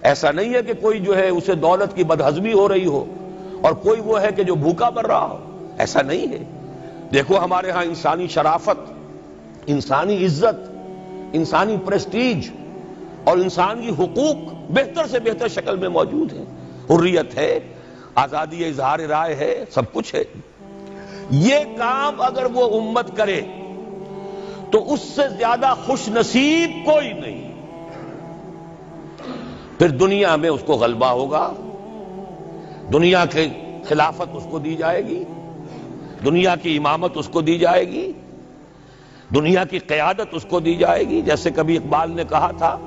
ایسا نہیں ہے کہ کوئی جو ہے اسے دولت کی بدہضمی ہو رہی ہو اور کوئی وہ ہے کہ جو بھوکا مر رہا ہو، ایسا نہیں ہے۔ دیکھو ہمارے ہاں انسانی شرافت، انسانی عزت، انسانی پریسٹیج اور انسان کی حقوق بہتر سے بہتر شکل میں موجود ہیں، حریت ہے، آزادی اظہار رائے ہے، سب کچھ ہے۔ یہ کام اگر وہ امت کرے تو اس سے زیادہ خوش نصیب کوئی نہیں۔ پھر دنیا میں اس کو غلبہ ہوگا، دنیا کے خلافت اس کو دی جائے گی، دنیا کی امامت اس کو دی جائے گی، دنیا کی قیادت اس کو دی جائے گی۔ جیسے کبھی اقبال نے کہا تھا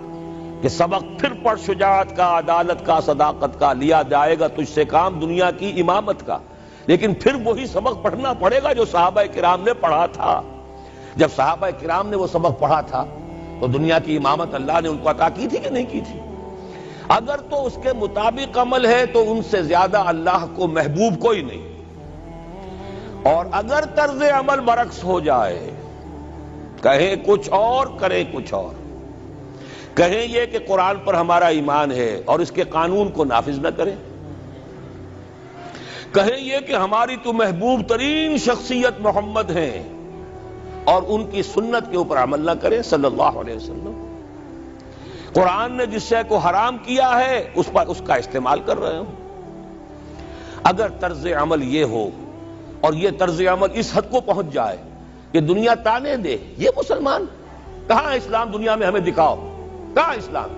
کہ سبق پھر پڑھ شجاعت کا، عدالت کا، صداقت کا، لیا جائے گا تجھ سے کام دنیا کی امامت کا۔ لیکن پھر وہی سبق پڑھنا پڑے گا جو صحابہ کرام نے پڑھا تھا۔ جب صحابہ کرام نے وہ سبق پڑھا تھا تو دنیا کی امامت اللہ نے ان کو عطا کی تھی کہ نہیں کی تھی؟ اگر تو اس کے مطابق عمل ہے تو ان سے زیادہ اللہ کو محبوب کوئی نہیں، اور اگر طرز عمل برعکس ہو جائے، کہیں کچھ اور کریں کچھ اور، کہیں یہ کہ قرآن پر ہمارا ایمان ہے اور اس کے قانون کو نافذ نہ کریں، کہیں یہ کہ ہماری تو محبوب ترین شخصیت محمد ہیں اور ان کی سنت کے اوپر عمل نہ کریں صلی اللہ علیہ وسلم، قرآن نے جس شے کو حرام کیا ہے اس پر اس کا استعمال کر رہے ہوں۔ اگر طرز عمل یہ ہو اور یہ طرز عمل اس حد کو پہنچ جائے کہ دنیا تانے دے یہ مسلمان کہاں اسلام، دنیا میں ہمیں دکھاؤ کہاں اسلام،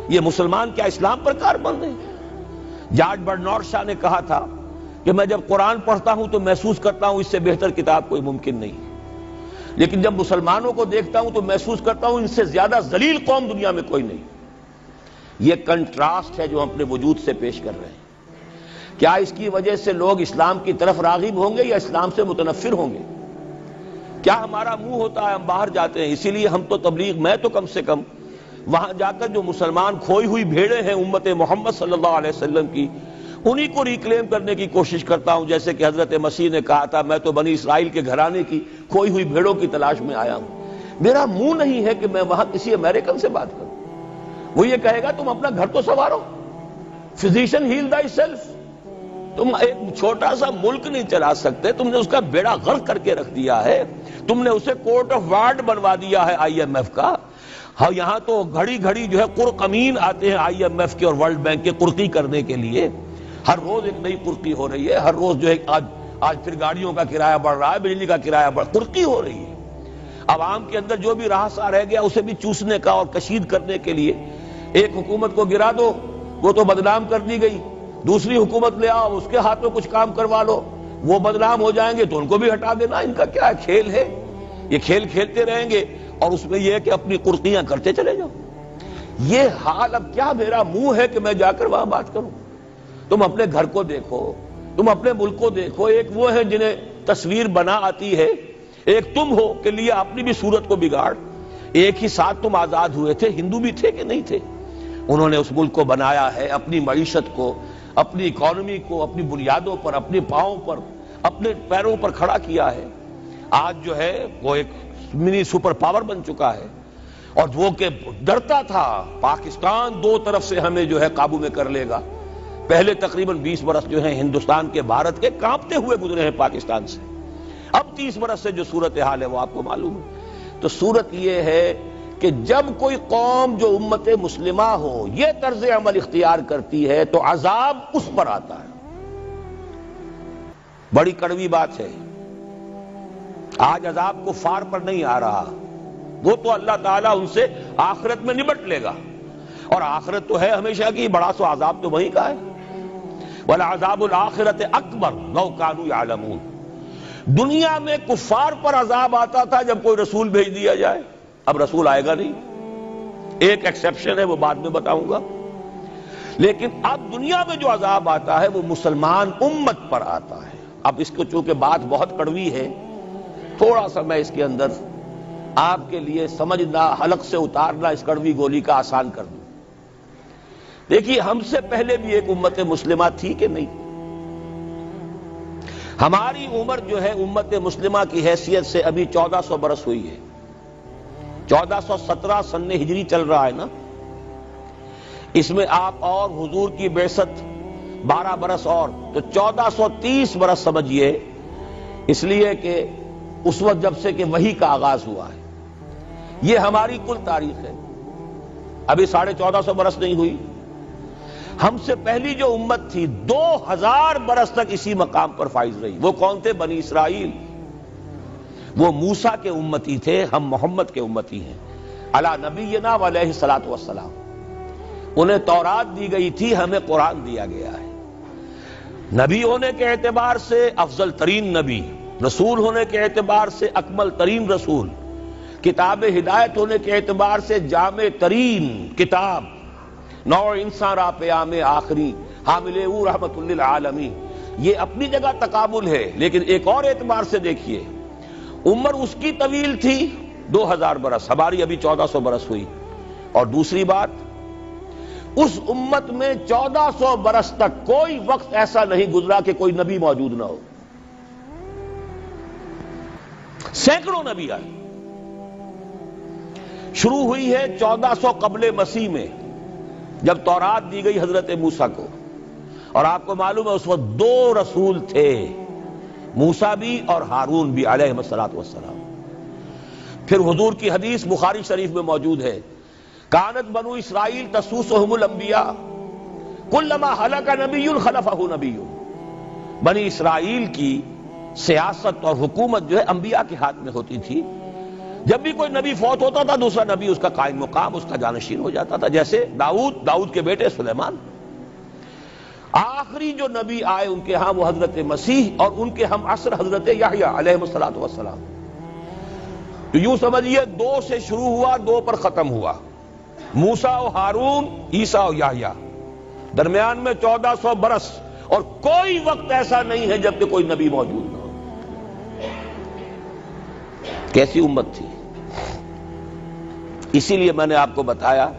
یہ مسلمان کیا اسلام پر کاربند ہیں؟ جارج برنارڈ شاہ نے کہا تھا کہ میں جب قرآن پڑھتا ہوں تو محسوس کرتا ہوں اس سے بہتر کتاب کوئی ممکن نہیں، لیکن جب مسلمانوں کو دیکھتا ہوں تو محسوس کرتا ہوں ان سے زیادہ ذلیل قوم دنیا میں کوئی نہیں۔ یہ کنٹراسٹ ہے جو ہم اپنے وجود سے پیش کر رہے ہیں۔ کیا اس کی وجہ سے لوگ اسلام کی طرف راغب ہوں گے یا اسلام سے متنفر ہوں گے؟ کیا ہمارا منہ ہوتا ہے ہم باہر جاتے ہیں؟ اسی لیے ہم تو تبلیغ، میں تو کم سے کم وہاں جا کر جو مسلمان کھوئی ہوئی بھیڑیں ہیں امت محمد صلی اللہ علیہ وسلم کی، انہی کو ریکلیم کرنے کی کوشش کرتا ہوں، جیسے کہ حضرت مسیح نے کہا تھا میں تو بنی اسرائیل کے گھرانے کی کھوئی ہوئی بھیڑوں کی تلاش میں آیا ہوں۔ میرا منہ نہیں ہے کہ میں وہاں کسی امریکن سے بات کروں، وہ یہ کہے گا تم اپنا گھر تو سنوارو، فزیشین ہیل تھائی سیلف۔ تم ایک چھوٹا سا ملک نہیں چلا سکتے، تم نے اس کا بیڑا غرق کر کے رکھ دیا ہے، تم نے اسے کورٹ آف وارڈ بنوا دیا ہے آئی ایم ایف کا۔ ہاں یہاں تو گھڑی گھڑی جو ہے قرقمین آتے ہیں آئی ایم ایف کے اور ورلڈ بینک کے قرقی کرنے کے لیے، ہر روز ایک نئی قرقی ہو رہی ہے، ہر روز جو ہے آج پھر گاڑیوں کا کرایہ بڑھ رہا ہے، بجلی کا کرایہ قرقی ہو رہی ہے۔ عوام کے اندر جو بھی راہسا رہ گیا اسے بھی چوسنے کا اور کشید کرنے کے لیے ایک حکومت کو گرا دو، وہ تو بدنام کر دی گئی، دوسری حکومت لے آؤ اس کے ہاتھ میں کچھ کام کروا لو، وہ بدنام ہو جائیں گے تو ان کو بھی ہٹا دینا۔ ان کا کیا کھیل ہے؟ یہ کھیل کھیلتے رہیں گے اور اس میں یہ ہے کہ اپنی قرقیاں کرتے چلے جاؤ۔ یہ حال اب کیا میرا منہ ہے کہ میں جا کر وہاں بات کروں؟ تم اپنے گھر کو دیکھو، تم اپنے ملک کو دیکھو، ایک وہ ہے جنہیں تصویر بنا آتی ہے، ایک تم ہو کہ لیا اپنی بھی صورت کو بگاڑ۔ ایک ہی ساتھ تم آزاد ہوئے تھے، ہندو بھی تھے کہ نہیں تھے؟ انہوں نے اس ملک کو بنایا ہے، اپنی معیشت کو، اپنی اکانومی کو اپنی بنیادوں پر، اپنے پاؤں پر، اپنے پیروں پر کھڑا کیا ہے۔ آج جو ہے وہ ایک منی سپر پاور بن چکا ہے، اور وہ کہ ڈرتا تھا پاکستان دو طرف سے ہمیں جو ہے قابو میں کر لے گا۔ پہلے تقریباً 20 برس جو ہیں ہندوستان کے، بھارت کے کانپتے ہوئے گزرے ہیں پاکستان سے، اب 30 برس سے جو صورتحال ہے وہ آپ کو معلوم ہے۔ تو صورت یہ ہے کہ جب کوئی قوم جو امت مسلمہ ہو یہ طرز عمل اختیار کرتی ہے تو عذاب اس پر آتا ہے۔ بڑی کڑوی بات ہے، آج عذاب کفار پر نہیں آ رہا، وہ تو اللہ تعالیٰ ان سے آخرت میں نبٹ لے گا، اور آخرت تو ہے ہمیشہ کی، بڑا سو عذاب تو وہیں کا ہے۔ وَلَعَذَابُ الْآخِرَةِ أَكْبَرُ لَوْ كَانُوا يَعْلَمُونَ۔ دنیا میں کفار پر عذاب آتا تھا جب کوئی رسول بھیج دیا جائے، اب رسول آئے گا نہیں، ایک ایکسیپشن ہے وہ بعد میں بتاؤں گا، لیکن اب دنیا میں جو عذاب آتا ہے وہ مسلمان امت پر آتا ہے۔ اب اس کو چونکہ بات بہت کڑوی ہے، تھوڑا سا میں اس کے اندر آپ کے لیے سمجھنا، حلق سے اتارنا اس کڑوی گولی کا آسان کر دوں۔ دیکھیے ہم سے پہلے بھی ایک امت مسلمہ تھی کہ نہیں؟ ہماری عمر جو ہے امت مسلمہ کی حیثیت سے ابھی 1400 برس ہوئی ہے، 1417 سن ہجری چل رہا ہے نا۔ اس میں آپ اور حضور کی بعثت 12 برس اور، تو 1430 برس سمجھیے، اس لیے کہ اس وقت جب سے کہ وحی کا آغاز ہوا ہے۔ یہ ہماری کل تاریخ ہے، ابھی 1450 برس نہیں ہوئی۔ ہم سے پہلی جو امت تھی 2000 برس تک اسی مقام پر فائز رہی۔ وہ کون تھے؟ بنی اسرائیل۔ وہ موسیٰ کے امتی تھے، ہم محمد کے امتی ہیں علی نبینا و علیہ الصلوۃ والسلام۔ انہیں تورات دی گئی تھی، ہمیں قرآن دیا گیا ہے۔ نبی ہونے کے اعتبار سے افضل ترین نبی، رسول ہونے کے اعتبار سے اکمل ترین رسول، کتاب ہدایت ہونے کے اعتبار سے جامع ترین کتاب، نوع انسان را پیام آخری حامل او رحمت للعالمین۔ یہ اپنی جگہ تقابل ہے، لیکن ایک اور اعتبار سے دیکھیے، عمر اس کی طویل تھی 2000 برس، ہماری ابھی 1400 برس ہوئی۔ اور دوسری بات، اس امت میں 1400 برس تک کوئی وقت ایسا نہیں گزرا کہ کوئی نبی موجود نہ ہو۔ سینکڑوں نبی آئے۔ شروع ہوئی ہے 1400 قبل مسیح میں، جب تورات دی گئی حضرت موسیٰ کو، اور آپ کو معلوم ہے اس وقت 2 رسول تھے، موسیٰ بھی اور ہارون بھی علیہ الصلوۃ والسلام۔ پھر حضور کی حدیث بخاری شریف میں موجود ہے، کانت بنو اسرائیل تسوسہم الانبیاء کلما ہلک نبی خلفہ نبی۔ بنی اسرائیل کی سیاست اور حکومت جو ہے انبیاء کے ہاتھ میں ہوتی تھی۔ جب بھی کوئی نبی فوت ہوتا تھا دوسرا نبی اس کا قائم مقام، اس کا جانشین ہو جاتا تھا، جیسے داؤد کے بیٹے سلیمان۔ آخری جو نبی آئے ان کے ہاں وہ حضرت مسیح، اور ان کے ہم عصر حضرت یحییٰ علیہ الصلوۃ والسلام۔ تو یوں سمجھیے 2 سے شروع ہوا، 2 پر ختم ہوا، موسیٰ و ہارون، عیسیٰ و یحییٰ، درمیان میں 1400 برس، اور کوئی وقت ایسا نہیں ہے جب کہ کوئی نبی موجود نہ ہو۔ کیسی امت تھی! اسی لیے میں نے آپ کو بتایا،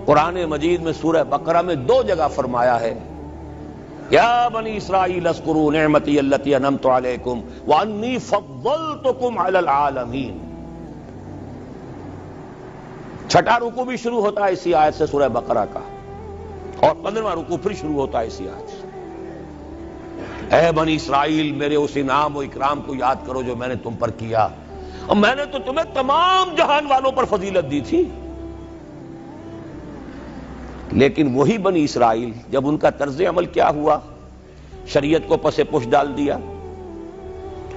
قرآن مجید میں سورہ بقرہ میں 2 جگہ فرمایا ہے، یا بنی اسرائیل اذکروا نعمتی التی انعمت علیکم وانی فضلتکم علی العالمین۔ چھٹا رکوع بھی شروع ہوتا ہے اسی آیت سے سورہ بقرہ کا، اور 15واں رکوع پھر شروع ہوتا ہے اسی آیت سے۔ اے بنی اسرائیل، میرے اس انعام و اکرام کو یاد کرو جو میں نے تم پر کیا، اور میں نے تو تمہیں تمام جہان والوں پر فضیلت دی تھی۔ لیکن وہی بنی اسرائیل جب ان کا طرز عمل کیا ہوا، شریعت کو پس پش ڈال دیا،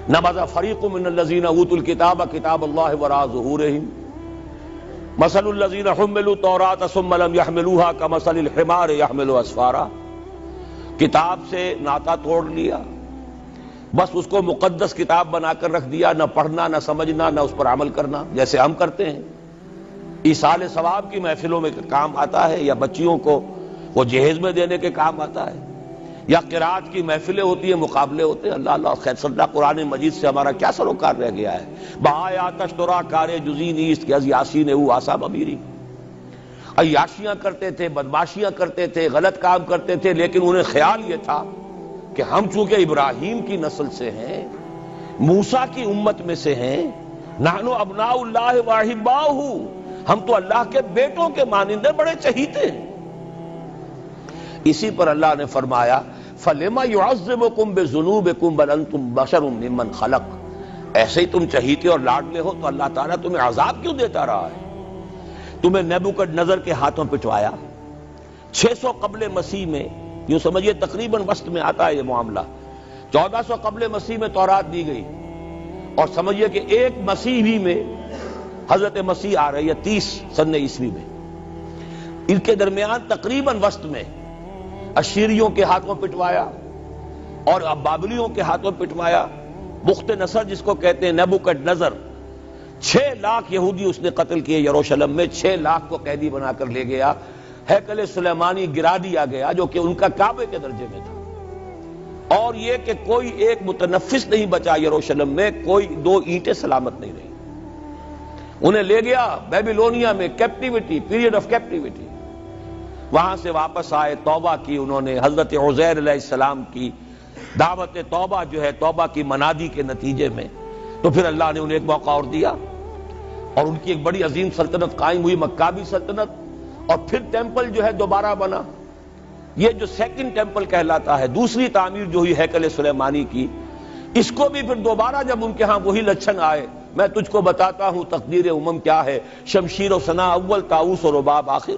نبذ فریق من الذین اوتوا الکتاب کتاب اللہ وراء ظہورہم مثل الذین حملوا التوراۃ ثم لم يحملوها كمثل الحمار يحمل اسفارا۔ کتاب سے ناطا توڑ لیا، بس اس کو مقدس کتاب بنا کر رکھ دیا، نہ پڑھنا، نہ سمجھنا، نہ اس پر عمل کرنا، جیسے ہم کرتے ہیں۔ ایصال ثواب کی محفلوں میں کام آتا ہے، یا بچیوں کو وہ جہیز میں دینے کے کام آتا ہے، یا قرات کی محفلیں ہوتی ہیں، مقابلے ہوتے ہیں۔ اللہ اللہ خیر صدہ قرآن مجید سے ہمارا کیا سروکار رہ گیا ہے۔ بآیاتش ترا کار جزی نیست کہ از یاسین او آسا بمیری۔ عیاشیاں کرتے تھے، بدماشیاں کرتے تھے، غلط کام کرتے تھے، لیکن انہیں خیال یہ تھا کہ ہم چونکہ ابراہیم کی نسل سے ہیں، موسیٰ کی امت میں سے ہیں، نحن ابناء اللہ واحباؤہ، ہم تو اللہ کے بیٹوں کے مانند بڑے چہیتے ہیں۔ اسی پر اللہ نے فرمایا فَلِمَ يُعَذِّبُكُمْ بِذُنُوبِكُمْ بَلْ أَنْتُمْ بَشَرٌ مِّمَّنْ خَلَقَ۔ ایسے ہی تم چہیتے اور لاڈلے ہو تو اللہ تعالیٰ تمہیں عذاب کیوں دیتا رہا ہے؟ تمہیں نیبوکڈنیزر کے ہاتھوں پٹوایا 600 قبل مسیح میں، یوں سمجھیے تقریباً وسط میں آتا ہے یہ معاملہ۔ 1400 قبل مسیح میں تورات دی گئی، اور سمجھیے کہ ایک مسیحی میں حضرت مسیح آ رہی ہے 30 سن عیسوی میں، ان کے درمیان تقریباً وسط میں اشیریوں کے ہاتھوں پٹوایا اور اب بابلیوں کے ہاتھوں پٹوایا۔ بخت نصر جس کو کہتے ہیں، نیبوکڈنیزر، 6 لاکھ یہودی اس نے قتل کیے یروشلم میں، 6 لاکھ کو قیدی بنا کر لے گیا، ہیکل سلیمانی گرا دیا گیا جو کہ ان کا کعبے کے درجے میں تھا، اور یہ کہ کوئی ایک متنفس نہیں بچا یروشلم میں، کوئی 2 اینٹیں سلامت نہیں رہی۔ انہیں لے گیا بیبیلونیا میں، کیپٹیوٹی، پیریڈ آف کیپٹیوٹی۔ وہاں سے واپس آئے، توبہ کی انہوں نے، حضرت عزیر علیہ السلام کی دعوت توبہ جو ہے، توبہ کی منادی کے نتیجے میں، تو پھر اللہ نے انہیں ایک موقع اور دیا، اور ان کی ایک بڑی عظیم سلطنت قائم ہوئی، مکابی سلطنت، اور پھر ٹیمپل جو ہے دوبارہ بنا. یہ جو سیکنڈ ٹیمپل کہلاتا ہے، دوسری تعمیر جو ہوئی ہیکل سلیمانی کی، اس کو بھی پھر دوبارہ جب ان کے ہاں وہی لچھن آئے، میں تجھ کو بتاتا ہوں تقدیر امم کیا ہے، شمشیر و ثنا اول، طاؤس و رباب آخر.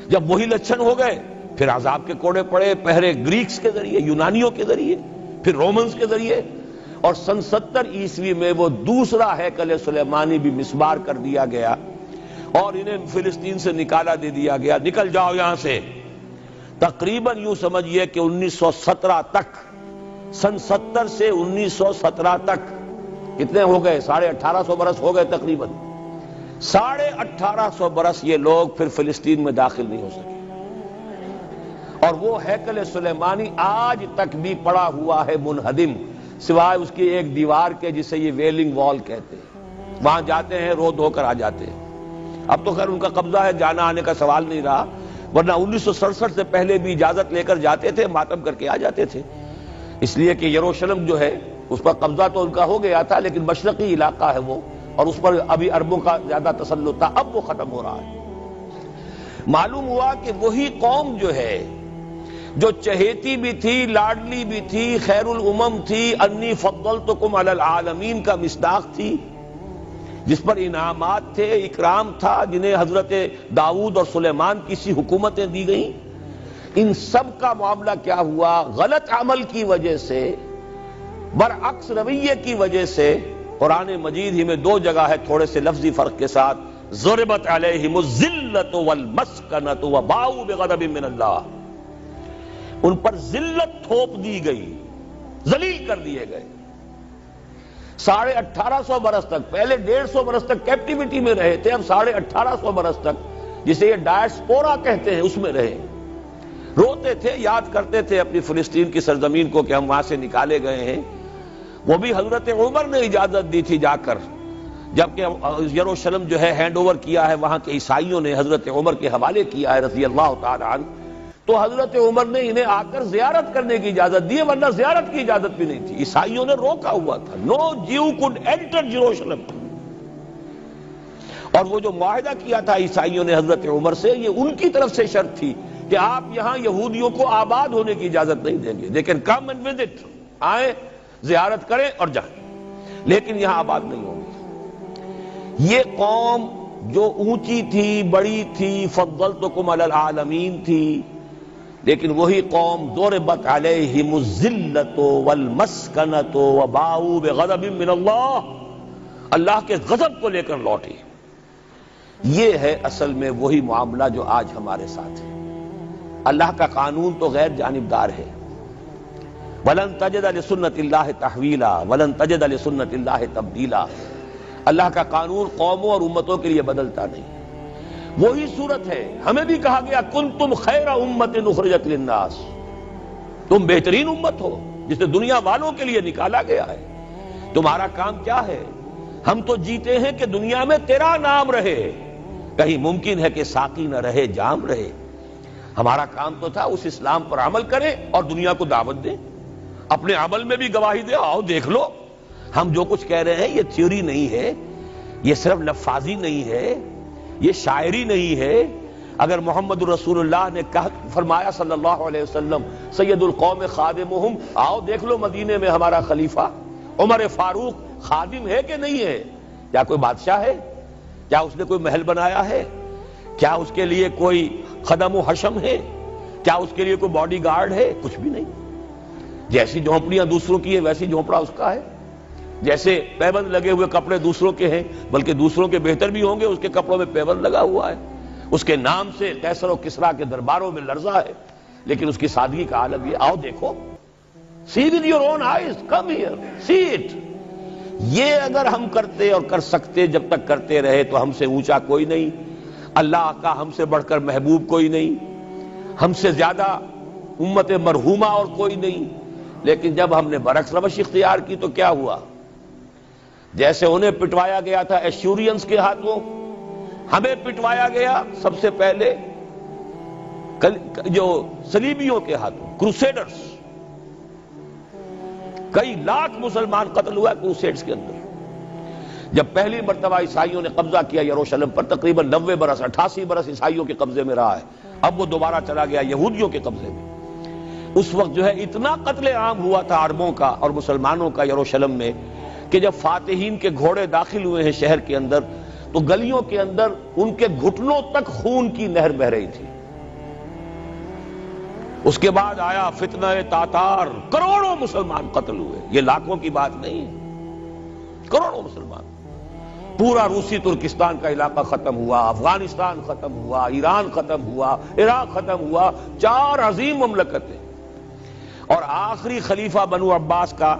جب وہی لچھن ہو گئے پھر عذاب کے کوڑے پڑے، پہلے گریکس کے ذریعے، یونانیوں کے ذریعے، پھر رومنز کے ذریعے، اور سن 70 عیسوی میں وہ دوسرا ہیکل سلیمانی بھی مسمار کر دیا گیا اور انہیں فلسطین سے نکالا دے دیا گیا. نکل جاؤ یہاں سے. تقریباً یوں سمجھئے کہ 1917 تک، سن 70 سے 1917 تک کتنے ہو گئے؟ 1850 برس ہو گئے تقریباً. 1850 برس یہ لوگ پھر فلسطین میں داخل نہیں ہو سکے، اور وہ ہیکل سلیمانی آج تک بھی پڑا ہوا ہے منہدم، سوائے اس کی ایک دیوار کے جسے یہ ویلنگ وال کہتے ہیں. وہاں جاتے ہیں، رو دھو کر آ جاتے ہیں. اب تو خیر ان کا قبضہ ہے، جانا آنے کا سوال نہیں رہا، ورنہ 1967 سے پہلے بھی اجازت لے کر جاتے تھے، ماتم کر کے آ جاتے تھے. اس لیے کہ یروشلم جو ہے اس پر قبضہ تو ان کا ہو گیا تھا، لیکن مشرقی علاقہ ہے وہ، اور اس پر ابھی عربوں کا زیادہ تسلط تھا. اب وہ ختم ہو رہا ہے. معلوم ہوا کہ وہی قوم جو ہے، جو چہیتی بھی تھی، لاڈلی بھی تھی، خیر الامم تھی، انی فضلتکم علی العالمین کا مصداق تھی، جس پر انعامات تھے، اکرام تھا، جنہیں حضرت داؤد اور سلیمان کی سی حکومتیں دی گئیں، ان سب کا معاملہ کیا ہوا؟ غلط عمل کی وجہ سے، برعکس رویے کی وجہ سے. قرآن مجید ہی میں 2 جگہ ہے تھوڑے سے لفظی فرق کے ساتھ، ضربت علیہم الذلۃ والمسکنۃ وباؤوا بغضب من اللہ. ان پر ذلت تھوپ دی گئی، ذلیل کر دیے گئے. 1850 برس تک، پہلے 150 برس تک کیپٹیوٹی میں رہے تھے، اب 1850 برس تک، جسے یہ ڈائسپورا کہتے ہیں، اس میں رہے. روتے تھے، یاد کرتے تھے اپنی فلسطین کی سرزمین کو کہ ہم وہاں سے نکالے گئے ہیں. وہ بھی حضرت عمر نے اجازت دی تھی جا کر، جبکہ یروشلم جو ہے ہینڈ اوور کیا ہے وہاں کے عیسائیوں نے، حضرت عمر کے حوالے کیا ہے رضی اللہ تعالی عنہ. تو حضرت عمر نے انہیں آ کر زیارت کرنے کی اجازت دی، ورنہ زیارت کی اجازت بھی نہیں تھی. عیسائیوں نے روکا ہوا تھا، نو جیو کوڈ انٹر جیروشلم. اور وہ جو معاہدہ کیا تھا عیسائیوں نے حضرت عمر سے، یہ ان کی طرف سے شرط تھی کہ آپ یہاں یہودیوں کو آباد ہونے کی اجازت نہیں دیں گے، لیکن کم اینڈ وزٹ، آئیں، زیارت کریں اور جائیں، لیکن یہاں آباد نہیں ہوں گے. یہ قوم جو اونچی تھی، بڑی تھی، فضلتکم علی العالمین تھی، لیکن وہی قوم ضربت علیہم الذلۃ والمسکنۃ وباؤوا بغضب من اللہ، اللہ کے غضب کو لے کر لوٹی. یہ ہے اصل میں وہی معاملہ جو آج ہمارے ساتھ ہے. اللہ کا قانون تو غیر جانبدار ہے. وَلَن تَجِدَ لِسُنَّتِ اللَّهِ تَحْوِيلًا وَلَن تَجِدَ لِسُنَّتِ اللَّهِ تَبْدِيلًا. اللہ کا قانون قوموں اور امتوں کے لیے بدلتا نہیں. وہی صورت ہے، ہمیں بھی کہا گیا کنتم خیر امت اخرجت للناس، تم بہترین امت ہو جسے دنیا والوں کے لیے نکالا گیا ہے. تمہارا کام کیا ہے؟ ہم تو جیتے ہیں کہ دنیا میں تیرا نام رہے، کہیں ممکن ہے کہ ساقی نہ رہے، جام رہے. ہمارا کام تو تھا اس اسلام پر عمل کریں اور دنیا کو دعوت دیں، اپنے عمل میں بھی گواہی دے، آؤ دیکھ لو ہم جو کچھ کہہ رہے ہیں یہ تھیوری نہیں ہے، یہ صرف لفاظی نہیں ہے، یہ شاعری نہیں ہے. اگر محمد رسول اللہ نے فرمایا صلی اللہ علیہ وسلم سید القوم خادمہم، آؤ دیکھ لو مدینے میں ہمارا خلیفہ عمر فاروق خادم ہے کہ نہیں ہے؟ کیا کوئی بادشاہ ہے؟ کیا اس نے کوئی محل بنایا ہے؟ کیا اس کے لیے کوئی خدم و حشم ہے؟ کیا اس کے لیے کوئی باڈی گارڈ ہے؟ کچھ بھی نہیں. جیسی جھونپڑیاں دوسروں کی ہے ویسی جھونپڑا اس کا ہے. جیسے پیبند لگے ہوئے کپڑے دوسروں کے ہیں، بلکہ دوسروں کے بہتر بھی ہوں گے، اس کے کپڑوں میں پیبند لگا ہوا ہے. اس کے نام سے قیصر و کسریٰ کے درباروں میں لرزہ ہے، لیکن اس کی سادگی کا عالم یہ. آؤ دیکھو، see with your own eyes, come here, see it. یہ اگر ہم کرتے اور کر سکتے، جب تک کرتے رہے تو ہم سے اونچا کوئی نہیں، اللہ کا ہم سے بڑھ کر محبوب کوئی نہیں، ہم سے زیادہ امت مرحومہ اور کوئی نہیں. لیکن جب ہم نے برعکس روش اختیار کی تو کیا ہوا؟ جیسے انہیں پٹوایا گیا تھا ایشورینز کے ہاتھوں، ہمیں پٹوایا گیا سب سے پہلے جو صلیبیوں کے ہاتھوں، کروسیڈرز. کئی لاکھ مسلمان قتل ہوا کروسیڈز کے اندر. جب پہلی مرتبہ عیسائیوں نے قبضہ کیا یروشلم پر، تقریباً 90 برس 88 برس عیسائیوں کے قبضے میں رہا ہے، اب وہ دوبارہ چلا گیا یہودیوں کے قبضے میں۔ اس وقت جو ہے اتنا قتل عام ہوا تھا عربوں کا اور مسلمانوں کا یروشلم میں کہ جب فاتحین کے گھوڑے داخل ہوئے ہیں شہر کے اندر تو گلیوں کے اندر ان کے گھٹنوں تک خون کی نہر بہہ رہی تھی۔ اس کے بعد آیا فتنہ تاتار، کروڑوں مسلمان قتل ہوئے، یہ لاکھوں کی بات نہیں ہے، کروڑوں مسلمان۔ پورا روسی ترکستان کا علاقہ ختم ہوا، افغانستان ختم ہوا، ایران ختم ہوا، عراق ختم ہوا، 4 عظیم مملکتیں۔ اور آخری خلیفہ بنو عباس کا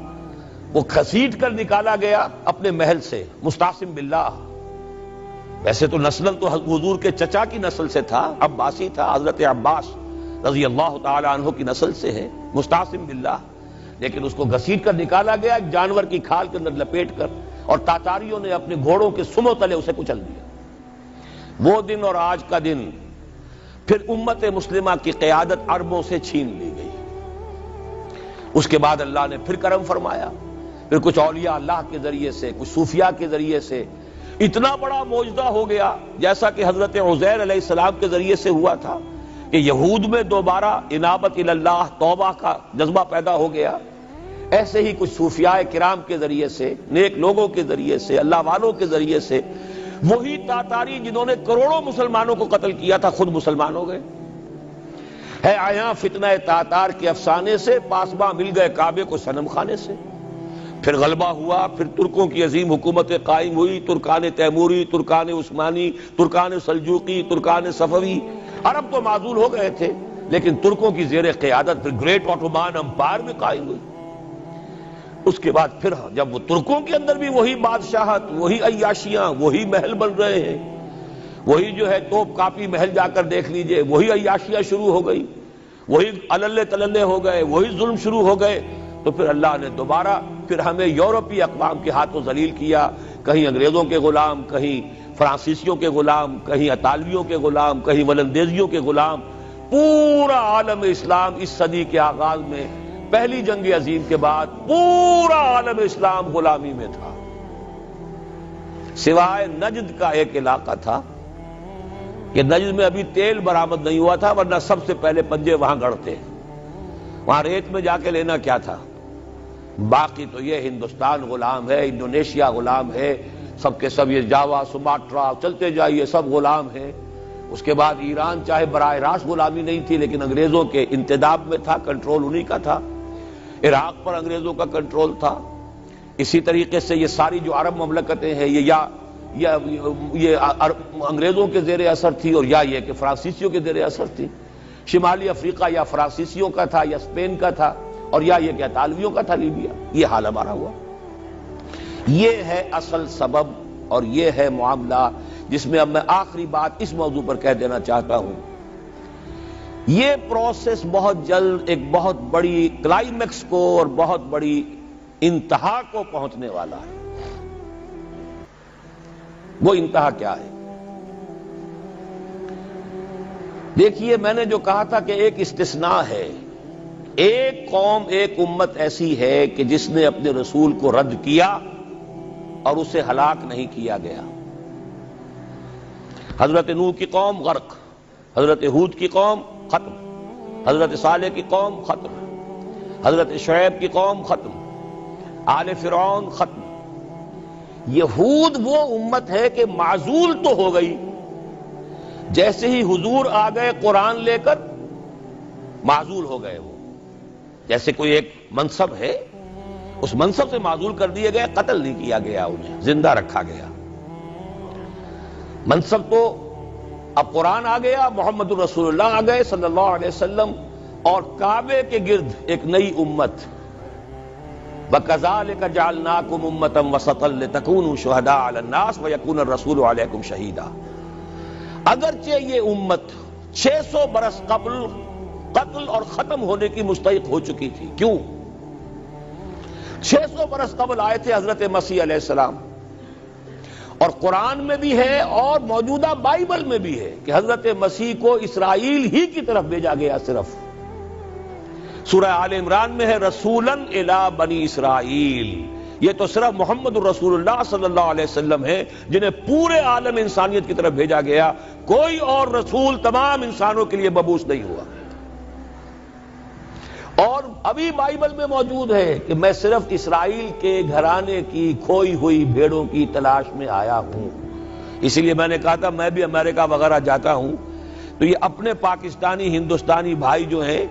وہ گھسیٹ کر نکالا گیا اپنے محل سے، مستعصم باللہ۔ ویسے تو نسل تو حضور کے چچا کی نسل سے تھا، عباسی تھا، حضرت عباس رضی اللہ تعالی عنہ کی نسل سے ہے، مستعصم باللہ، لیکن اس کو گھسیٹ کر نکالا گیا ایک جانور کی کھال کے اندر لپیٹ کر، اور تاتاریوں نے اپنے گھوڑوں کے سموں تلے اسے کچل دیا۔ وہ دن اور آج کا دن پھر امت مسلمہ کی قیادت عربوں سے چھین لی گئی۔ اس کے بعد اللہ نے پھر کرم فرمایا، پھر کچھ اولیاء اللہ کے ذریعے سے، کچھ صوفیاء کے ذریعے سے اتنا بڑا معجزہ ہو گیا، جیسا کہ حضرت عزیر علیہ السلام کے ذریعے سے ہوا تھا کہ یہود میں دوبارہ انابت اللہ، توبہ کا جذبہ پیدا ہو گیا۔ ایسے ہی کچھ صوفیاء کرام کے ذریعے سے، نیک لوگوں کے ذریعے سے، اللہ والوں کے ذریعے سے، وہی تاتاری جنہوں نے کروڑوں مسلمانوں کو قتل کیا تھا خود مسلمان ہو گئے۔ ہے آیا فتنہ تاتار کے افسانے سے، پاسباں مل گئے کعبے کو صنم خانے سے۔ پھر غلبہ ہوا، پھر ترکوں کی عظیم حکومتیں قائم ہوئی، ترکان تیموری، Terken Usmani, Terken Seljuqi, Terken صفوی۔ عرب تو معزول ہو گئے تھے، لیکن ترکوں کی زیر قیادت پھر گریٹ آٹومان امپائر میں قائم ہوئی۔ اس کے بعد پھر جب وہ ترکوں کے اندر بھی وہی بادشاہت، وہی عیاشیاں، وہی محل بن رہے ہیں، وہی جو ہے توپ کاپی محل جا کر دیکھ لیجئے، وہی عیاشیاں شروع ہو گئی، وہی عللے تللے ہو گئے، وہی ظلم شروع ہو گئے، تو پھر اللہ نے دوبارہ پھر ہمیں یورپی اقوام کے ہاتھوں ذلیل کیا، کہیں انگریزوں کے غلام، کہیں فرانسیسیوں کے غلام، کہیں اطالویوں کے غلام، کہیں ولندیزیوں کے غلام۔ پورا عالم اسلام اس صدی کے آغاز میں پہلی جنگ عظیم کے بعد پورا عالم اسلام غلامی میں تھا، سوائے نجد کا ایک علاقہ تھا کہ نجد میں ابھی تیل برآمد نہیں ہوا تھا، ورنہ سب سے پہلے پنجے وہاں گڑتے، وہاں ریت میں جا کے لینا کیا تھا۔ باقی تو یہ ہندوستان غلام ہے، انڈونیشیا غلام ہے، سب کے سب یہ جاوا، سماٹرا، چلتے جائیے سب غلام ہیں۔ اس کے بعد ایران چاہے براہ راست غلامی نہیں تھی لیکن انگریزوں کے انتداب میں تھا، کنٹرول انہی کا تھا۔ عراق پر انگریزوں کا کنٹرول تھا۔ اسی طریقے سے یہ ساری جو عرب مملکتیں ہیں یہ انگریزوں کے زیر اثر تھی، اور یا یہ کہ فرانسیسیوں کے زیر اثر تھی۔ شمالی افریقہ یا فرانسیسیوں کا تھا یا اسپین کا تھا، اور یا یہ کہ اطالویوں کا تھا لیبیا۔ یہ حال ہمارا ہوا۔ یہ ہے اصل سبب اور یہ ہے معاملہ جس میں اب میں آخری بات اس موضوع پر کہہ دینا چاہتا ہوں۔ یہ پروسیس بہت جلد ایک بہت بڑی کلائمیکس کو اور بہت بڑی انتہا کو پہنچنے والا ہے۔ وہ انتہا کیا ہے؟ دیکھیے، میں نے جو کہا تھا کہ ایک استثناء ہے، ایک قوم، ایک امت ایسی ہے کہ جس نے اپنے رسول کو رد کیا اور اسے ہلاک نہیں کیا گیا۔ حضرت نوح کی قوم غرق، حضرت ہود کی قوم ختم، حضرت صالح کی قوم ختم، حضرت شعیب کی قوم ختم، آل فرعون ختم۔ یہود وہ امت ہے کہ معزول تو ہو گئی، جیسے ہی حضور آ گئے قرآن لے کر معزول ہو گئے۔ وہ جیسے کوئی ایک منصب ہے، اس منصب سے معزول کر دیے گئے، قتل نہیں کیا گیا، انہیں زندہ رکھا گیا۔ منصب تو اب قرآن آ گیا، محمد الرسول اللہ آ گئے صلی اللہ علیہ وسلم، اور کعبے کے گرد ایک نئی امت۔ وَكَذَلِكَ جَعَلْنَاكُمْ أُمَّةً وَسَطًا لِتَكُونُوا شُهَدَاءَ عَلَى النَّاسِ وَيَكُونَ الرَّسُولُ عَلَيْكُمْ شَهِيدًا۔ اگرچہ یہ امت 600 برس قبل قتل اور ختم ہونے کی مستحق ہو چکی تھی۔ کیوں؟ 600 برس قبل آئے تھے حضرت مسیح علیہ السلام، اور قرآن میں بھی ہے اور موجودہ بائبل میں بھی ہے کہ حضرت مسیح کو اسرائیل ہی کی طرف بھیجا گیا۔ صرف سورہ آل عمران میں ہے رسولاً الی بنی اسرائیل، یہ تو صرف محمد الرسول اللہ صلی اللہ علیہ وسلم ہیں جنہیں پورے عالم انسانیت کی طرف بھیجا گیا. کوئی اور رسول تمام انسانوں کے لیے مبعوث نہیں ہوا. اور ابھی بائبل میں موجود ہے کہ میں صرف اسرائیل کے گھرانے کی کھوئی ہوئی بھیڑوں کی تلاش میں آیا ہوں. اسی لیے میں نے کہا تھا میں بھی امریکہ وغیرہ جاتا ہوں تو یہ اپنے پاکستانی ہندوستانی بھائی جو ہیں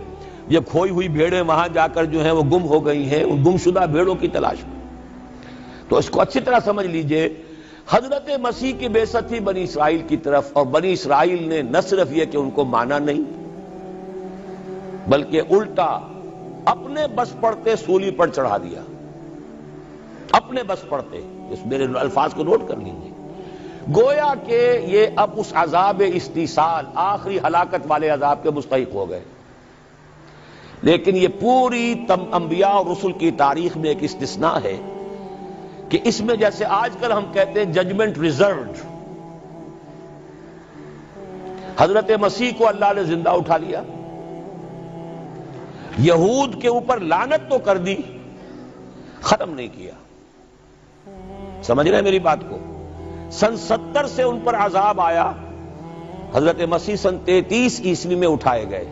یہ کھوئی ہوئی بھیڑیں وہاں جا کر جو ہیں وہ گم ہو گئی ہیں، ان گمشدہ بھیڑوں کی تلاش میں. تو اس کو اچھی طرح سمجھ لیجئے، حضرت مسیح کی بعثت تھی بنی اسرائیل کی طرف، اور بنی اسرائیل نے نہ صرف یہ کہ ان کو مانا نہیں بلکہ الٹا اپنے بس پڑتے سولی پر چڑھا دیا. اپنے بس پڑتے، اس میرے الفاظ کو نوٹ کر لیجیے. گویا کہ یہ اب اس عذاب استیصال، آخری ہلاکت والے عذاب کے مستحق ہو گئے. لیکن یہ پوری انبیاء اور رسل کی تاریخ میں ایک استثناء ہے کہ اس میں جیسے آج کل ہم کہتے ہیں ججمنٹ ریزروڈ، حضرت مسیح کو اللہ نے زندہ اٹھا لیا، یہود کے اوپر لعنت تو کر دی، ختم نہیں کیا. سمجھ رہے ہیں میری بات کو؟ سن 70 سے ان پر عذاب آیا، حضرت مسیح سن 33 عیسوی میں اٹھائے گئے.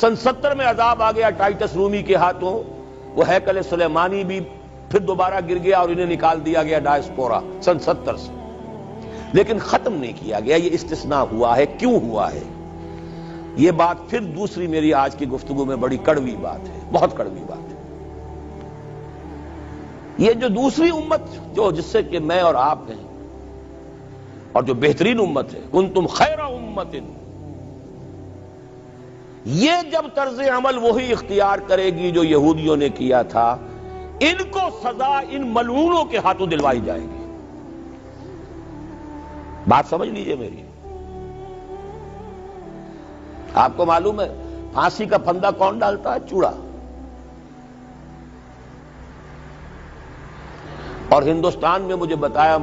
سن 70 میں عذاب آ گیا ٹائٹس رومی کے ہاتھوں، وہ ہیکل سلیمانی بھی پھر دوبارہ گر گیا اور انہیں نکال دیا گیا ڈائسپورا سن 70 سے. لیکن ختم نہیں کیا گیا. یہ استثناء ہوا ہے. کیوں ہوا ہے؟ یہ بات پھر دوسری میری آج کی گفتگو میں بڑی کڑوی بات ہے، بہت کڑوی بات ہے. یہ جو دوسری امت جو جس سے کہ میں اور آپ ہیں، اور جو بہترین امت ہے، کنتم خیر امت، یہ جب طرز عمل وہی اختیار کرے گی جو یہودیوں نے کیا تھا، ان کو سزا ان ملعونوں کے ہاتھوں دلوائی جائے گی. بات سمجھ لیجئے میری. آپ کو معلوم ہے پھانسی کا پھندا کون ڈالتا ہے؟ چوڑا. اور ہندوستان میں مجھے بتایا